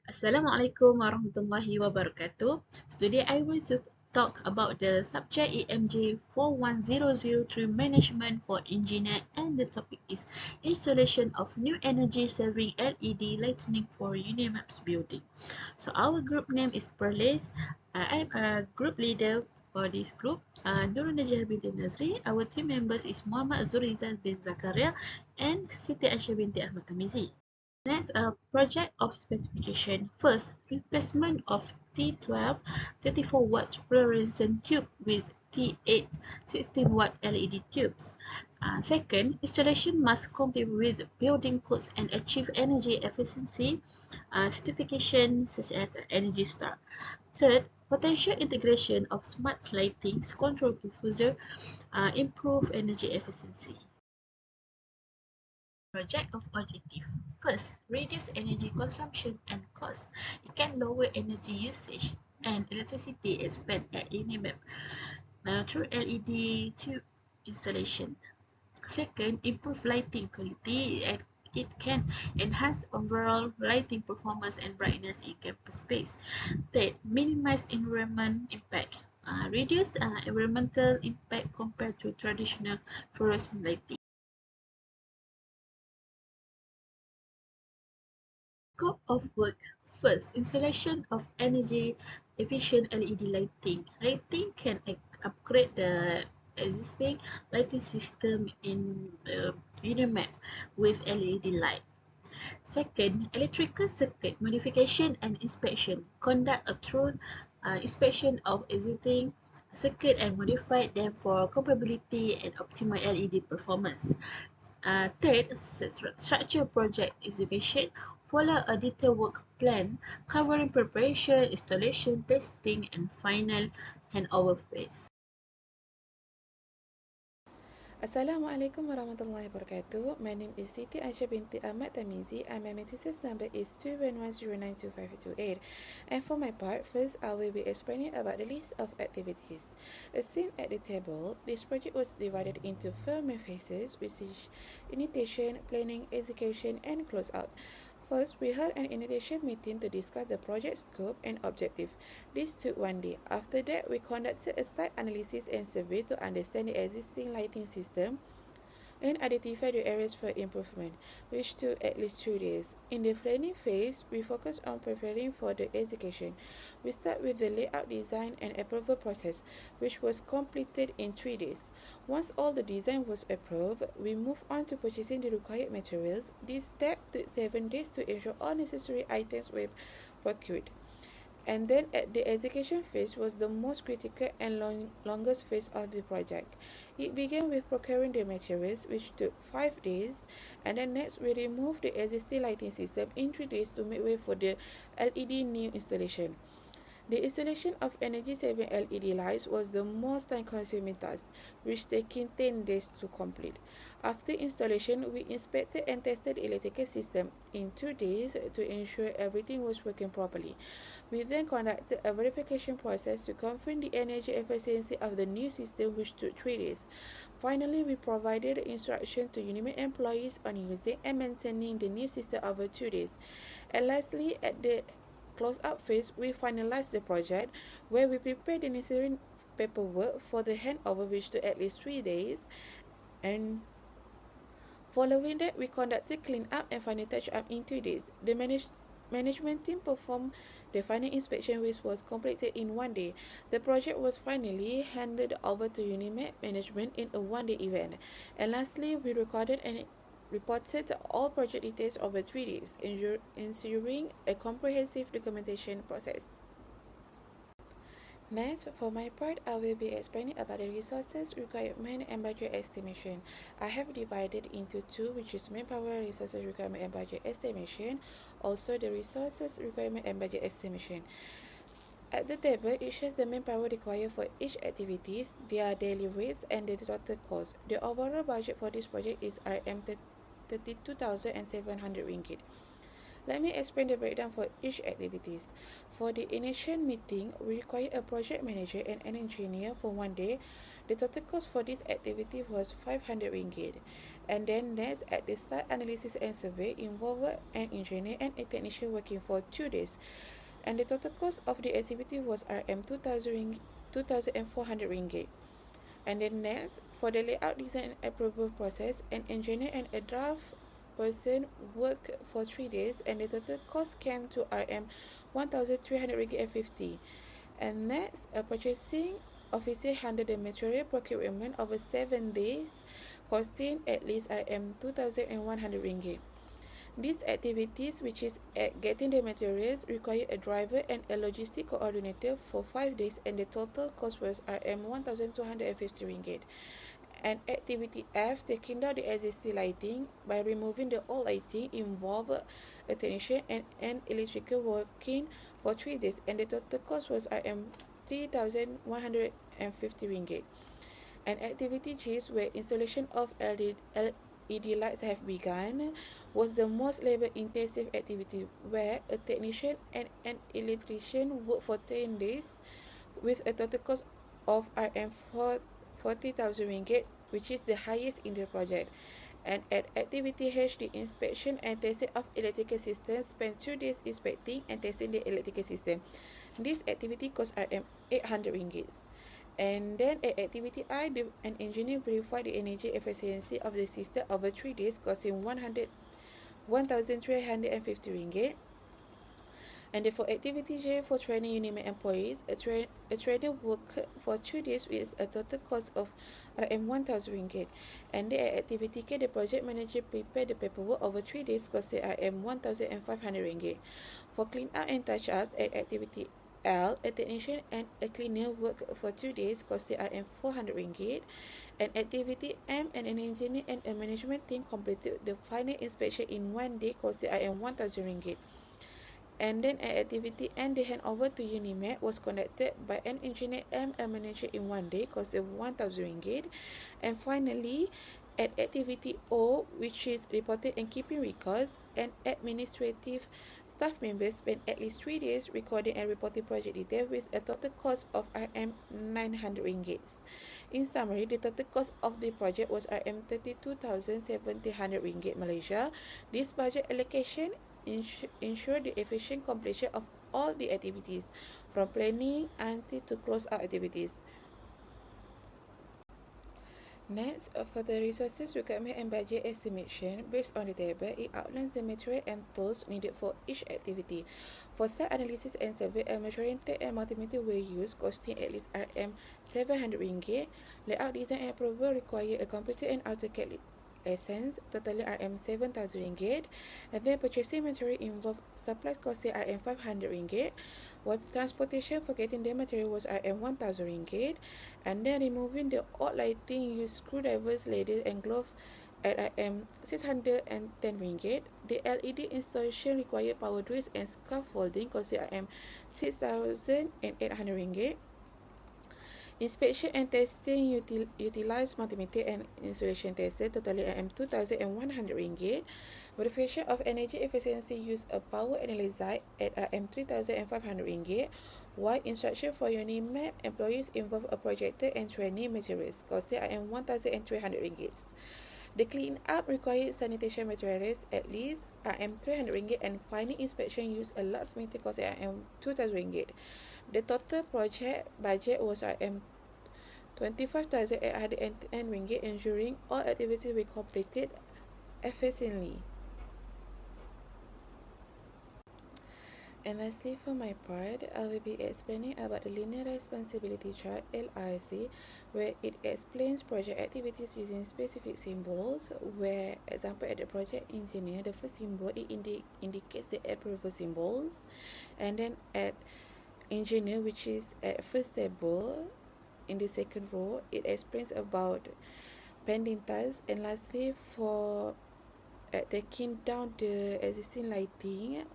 Assalamualaikum warahmatullahi wabarakatuh. So today I will to talk about the subject EMJ41003 Management for Engineer, and the topic is installation of new energy saving LED lighting for Unimap'S building. So our group name is Perlis. I am a group leader for this group. Nurul Najah binti Nazri. Our team members is Muhammad Zurizal bin Zakaria and Siti Aisyah binti Ahmad Tamizi. Next, a project of specification. First, replacement of T12 34 watts fluorescent tube with T8 16 watt LED tubes. Second, installation must comply with building codes and achieve energy efficiency certification such as Energy Star. Third, potential integration of smart lighting control diffuser improve energy efficiency. Project of objective. First, reduce energy consumption and cost. It can lower energy usage and electricity spent at Unimap through LED tube installation. Second, improve lighting quality. It can enhance overall lighting performance and brightness in campus space. Third, minimize environment impact. Reduce environmental impact compared to traditional fluorescent lighting. Scope of work. First, installation of energy efficient LED lighting. Lighting can upgrade the existing lighting system in Unimap with LED light. Second, electrical circuit modification and inspection. Conduct a thorough inspection of existing circuit and modify them for compatibility and optimal LED performance. Third, structure project execution. Follow a detailed work plan covering preparation, installation, testing, and final handover phase. Assalamualaikum warahmatullahi wabarakatuh. My name is Siti Aisyah binti Ahmad Tamizi and my matrices number is 211092528. And for my part, first I will be explaining about the list of activities. As seen at the table, this project was divided into 4 main phases, which is initiation, planning, execution, and closeout. First, we held an initiation meeting to discuss the project scope and objective. This took 1 day. After that, we conducted a site analysis and survey to understand the existing lighting system and identify the areas for improvement, which took at least 2 days. In the planning phase, we focus on preparing for the execution. We start with the layout design and approval process, which was completed in 3 days. Once all the design was approved, we move on to purchasing the required materials. This step took 7 days to ensure all necessary items were procured. And then at the execution phase was the most critical and longest phase of the project. It began with procuring the materials, which took 5 days, and then next we removed the existing lighting system in 3 days to make way for the LED new installation. The installation of energy-saving LED lights was the most time-consuming task, which taking 10 days to complete. After installation, we inspected and tested the electrical system in 2 days to ensure everything was working properly. We then conducted a verification process to confirm the energy efficiency of the new system, which took 3 days. Finally, we provided instruction to Unimap employees on using and maintaining the new system over 2 days. And lastly, at the close-up phase, we finalized the project, where we prepared the necessary paperwork for the handover, which took at least 3 days. And following that, we conducted clean-up and final touch-up in 2 days. The management team performed the final inspection, which was completed in 1 day. The project was finally handed over to Unimap management in a 1 day event. And lastly, we recorded and reported all project details over 3 days, ensuring a comprehensive documentation process. Next, for my part, I will be explaining about the resources, requirement, and budget estimation. I have divided into two, which is manpower, resources, requirement, and budget estimation. Also, the resources, requirement, and budget estimation. At the table, it shows the manpower required for each activities, their daily rates, and the total cost. The overall budget for this project is RM 32,700 ringgit. Let me explain the breakdown for each activities. For the initial meeting, we require a project manager and an engineer for 1 day. The total cost for this activity was RM500. And then next, at the site analysis and survey, involved an engineer and a technician working for 2 days. And the total cost of the activity was RM2,400. And then next, for the layout design and approval process, an engineer and a draft person worked for 3 days, and the total cost came to RM1,300.50. And next, a purchasing officer handled the material procurement over 7 days, costing at least RM2,100. These activities, which is at getting the materials, require a driver and a logistic coordinator for 5 days, and the total cost was RM1,250. And activity F, taking down the existing lighting by removing the old lighting, involved a technician and an electrical working for 3 days, and the total cost was RM3,150. And activity G, where installation of LED lights have begun, was the most labor-intensive activity, where a technician and an electrician worked for 10 days with a total cost of RM40,000, which is the highest in the project. And at activity H, the inspection and testing of electrical systems, spent 2 days inspecting and testing the electrical system. This activity cost RM800. And then at activity I, an engineer verified the energy efficiency of the system over 3 days, costing RM1,350. And then for activity J, for training Unimap employees, a trainer worked for 2 days with a total cost of RM1,000. And then at activity K, the project manager prepared the paperwork over 3 days, costing RM1,500. For clean up and touch ups at activity L, a technician and a cleaner worked for 2 days, costing RM400. And activity M, and an engineer and a management team completed the final inspection in 1 day, costing RM1,000. And then at activity N, the handover to Unimap was conducted by an engineer and a manager in 1 day, costing RM1,000. And finally, at activity O, which is reporting and keeping records, and administrative staff members spent at least 3 days recording and reporting project details with a total cost of RM900. In summary, the total cost of the project was RM32,700 Malaysia. This budget allocation ensure the efficient completion of all the activities, from planning until to close out activities. Next, for the resources requirement and budget estimation, based on the table, it outlines the material and tools needed for each activity. For site analysis and survey, a measuring tape and multimeter were used, costing at least RM700. Layout design and approval require a computer and AutoCAD license, totaling RM7,000. And then purchasing material involved supplies costing RM500. While transportation for getting the material was RM1,000. And then removing the old lighting used screwdrivers, ladders and gloves at RM610. The LED installation required power drills and scaffolding, costing RM6,800. Inspection and testing utilized multimeter and insulation tester, totaling RM2,100. Verification of energy efficiency used a power analyzer at RM3,500. While instruction for Unimap employees involve a projector and training materials, costing RM1,300. The clean up required sanitation materials at least RM300, and final inspection used a large meter, costing RM2,000. The total project budget was RM25,810, ensuring all activities were completed efficiently. And lastly, for my part, I will be explaining about the Linear Responsibility Chart (LRC), where it explains project activities using specific symbols. Where, example, at the project engineer, the first symbol it indicates the approval symbols, and then at engineer, which is at first table, in the second row, it explains about pending tasks. And lastly, for taking down the existing lighting,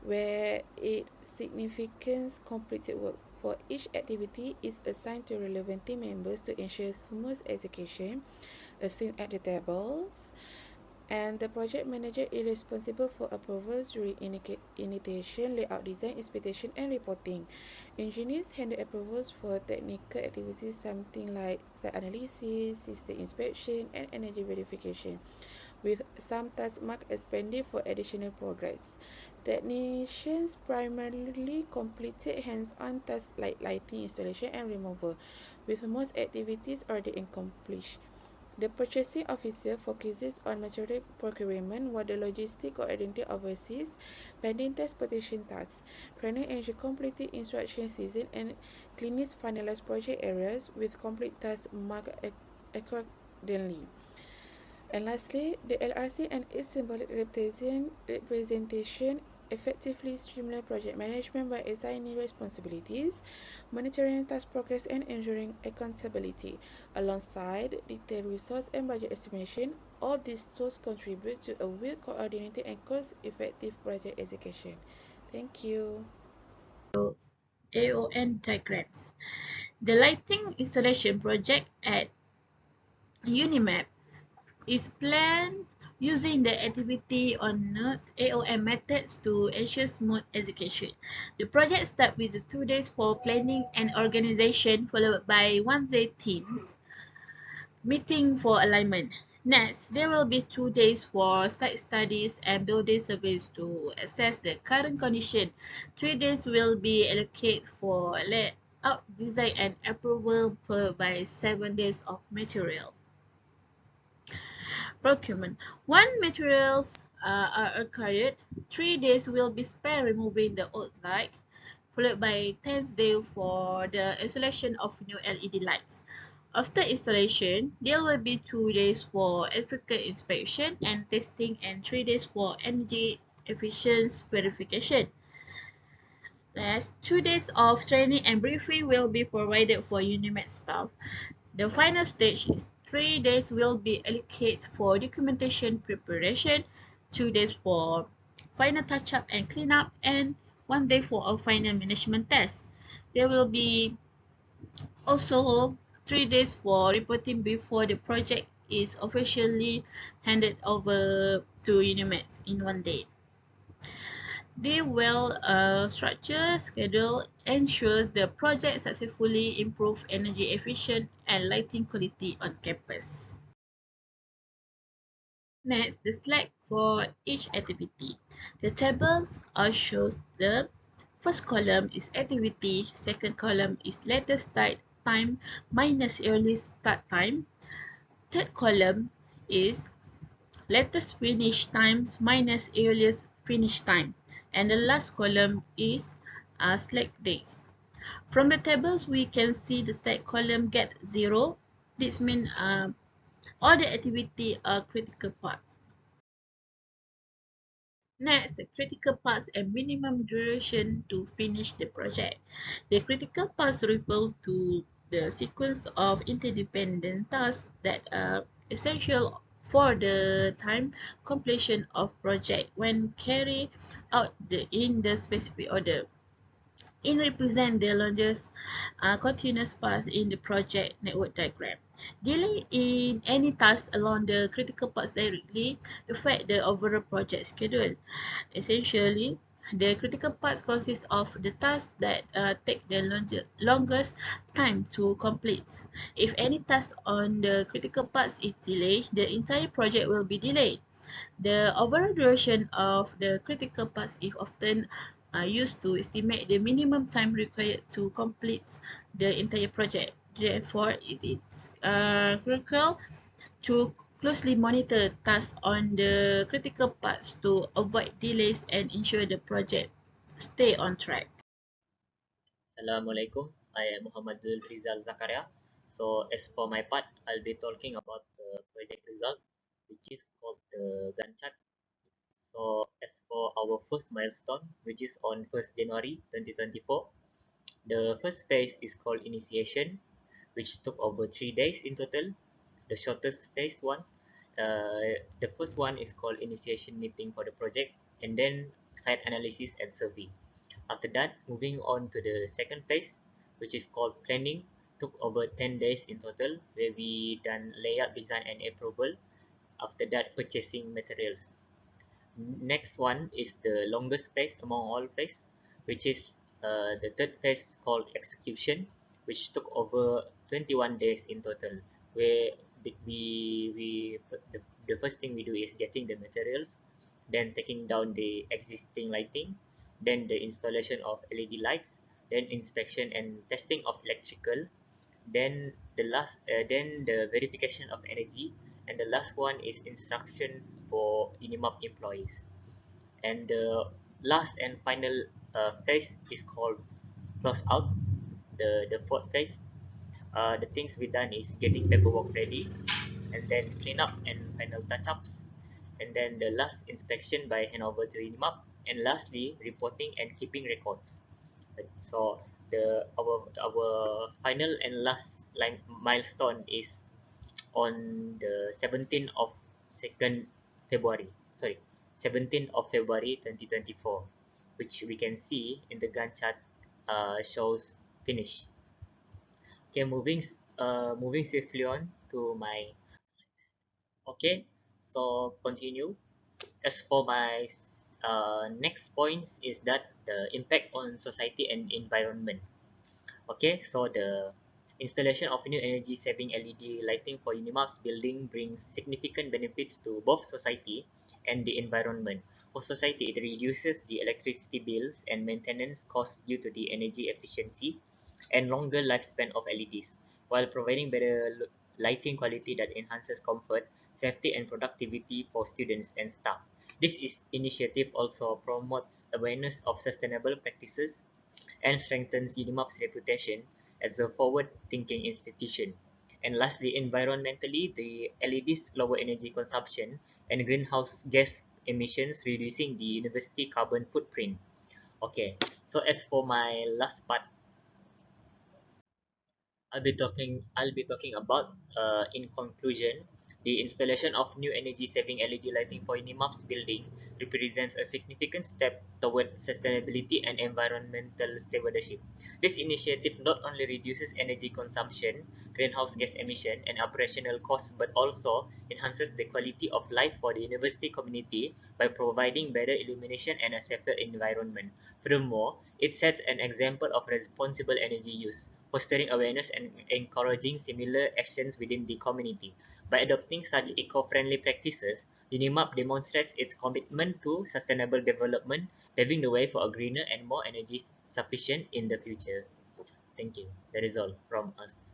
where it significance completed work. For each activity is assigned to relevant team members to ensure smooth execution, as seen at the tables. And the project manager is responsible for approvals during initiation, layout design, inspection, and reporting. Engineers handle approvals for technical activities, something like site analysis, system inspection, and energy verification, with some tasks marked as pending for additional progress. Technicians primarily completed hands-on tasks like lighting installation and removal, with most activities already accomplished. The purchasing officer focuses on material procurement, while the logistic coordinator oversees pending transportation tasks. Planning ensures completed instruction season and cleans finalized project areas with complete tasks marked accordingly. And lastly, the LRC and its symbolic representation effectively streamline project management by assigning responsibilities, monitoring task progress, and ensuring accountability. Alongside detailed resource and budget estimation, all these tools contribute to a well-coordinated and cost-effective project execution. Thank you. AON diagrams. The lighting installation project at Unimap is planned using the activity on nodes AOM methods to ensure smooth execution. The project starts with 2 days for planning and organization, followed by 1 day teams meeting for alignment. Next, there will be 2 days for site studies and building surveys to assess the current condition. 3 days will be allocated for layout design and approval per by 7 days of material procurement. When materials are acquired, 3 days will be spent removing the old light, followed by 10th day for the installation of new LED lights. After installation, there will be 2 days for electrical inspection and testing and 3 days for energy efficiency verification. Last, 2 days of training and briefing will be provided for Unimap'S staff. The final stage is 3 days will be allocated for documentation preparation, 2 days for final touch-up and cleanup, and 1 day for a final management test. There will be also 3 days for reporting before the project is officially handed over to Unimap'S in 1 day. The well-structured schedule ensures the project successfully improves energy efficiency and lighting quality on campus. Next, the slide for each activity. The tables shows the first column is activity, second column is latest start time minus earliest start time, third column is latest finish times minus earliest finish time, and the last column is slack days. From the tables, we can see the stack column get 0. This means all the activity are critical paths. Next, the critical paths and minimum duration to finish the project. The critical paths refer to the sequence of interdependent tasks that are essential for the time completion of project when carried out in the specific order. It represents the longest continuous path in the project network diagram. Delay in any task along the critical paths directly affect the overall project schedule. Essentially, the critical paths consist of the tasks that take the longest time to complete. If any task on the critical paths is delayed, the entire project will be delayed. The overall duration of the critical paths is often used to estimate the minimum time required to complete the entire project. Therefore, it is critical to closely monitor tasks on the critical paths to avoid delays and ensure the project stay on track. Assalamualaikum. I am Muhammadul Rizal Zakaria. So as for my part, I'll be talking about the project result, which is called the Gantt chart. So as for our first milestone, which is on 1st January 2024, the first phase is called initiation, which took over 3 days in total. The shortest phase one, the first one is called initiation meeting for the project, and then site analysis and survey. After that, moving on to the second phase, which is called planning, took over 10 days in total, where we done layout design and approval. after that, purchasing materials. Next one is the longest phase among all phase, which is the third phase called execution, which took over 21 days in total. Where the first thing we do is getting the materials, then taking down the existing lighting, then the installation of LED lights, then inspection and testing of electrical, then the verification of energy, and the last one is instructions for Unimap employees. And the last and final phase is called close out. The fourth phase, the things we done is getting paperwork ready, and then clean up and final touch-ups, and then the last inspection by handover to Unimap, and lastly reporting and keeping records. So our final and last line milestone is on the 17th of second February. Sorry, 17th of February 2024, which we can see in the Gantt chart shows finish. Okay, moving swiftly on to my. Okay, so continue. As for my next points is that the impact on society and environment. Okay, so the installation of new energy saving LED lighting for Unimap's building brings significant benefits to both society and the environment. For society, it reduces the electricity bills and maintenance costs due to the energy efficiency and longer lifespan of LEDs, while providing better lighting quality that enhances comfort, safety, and productivity for students and staff. This initiative also promotes awareness of sustainable practices and strengthens Unimap's reputation as a forward-thinking institution. And lastly, environmentally, the LEDs lower energy consumption and greenhouse gas emissions, reducing the university carbon footprint. Okay, so as for my last part, I'll be talking about in conclusion, the installation of new energy saving LED lighting for Unimap's building represents a significant step toward sustainability and environmental stewardship. This initiative not only reduces energy consumption, greenhouse gas emission, and operational costs, but also enhances the quality of life for the university community by providing better illumination and a safer environment. Furthermore, it sets an example of responsible energy use, fostering awareness and encouraging similar actions within the community. By adopting such eco-friendly practices, Unimap demonstrates its commitment to sustainable development, paving the way for a greener and more energy sufficient in the future. Thank you. That is all from us.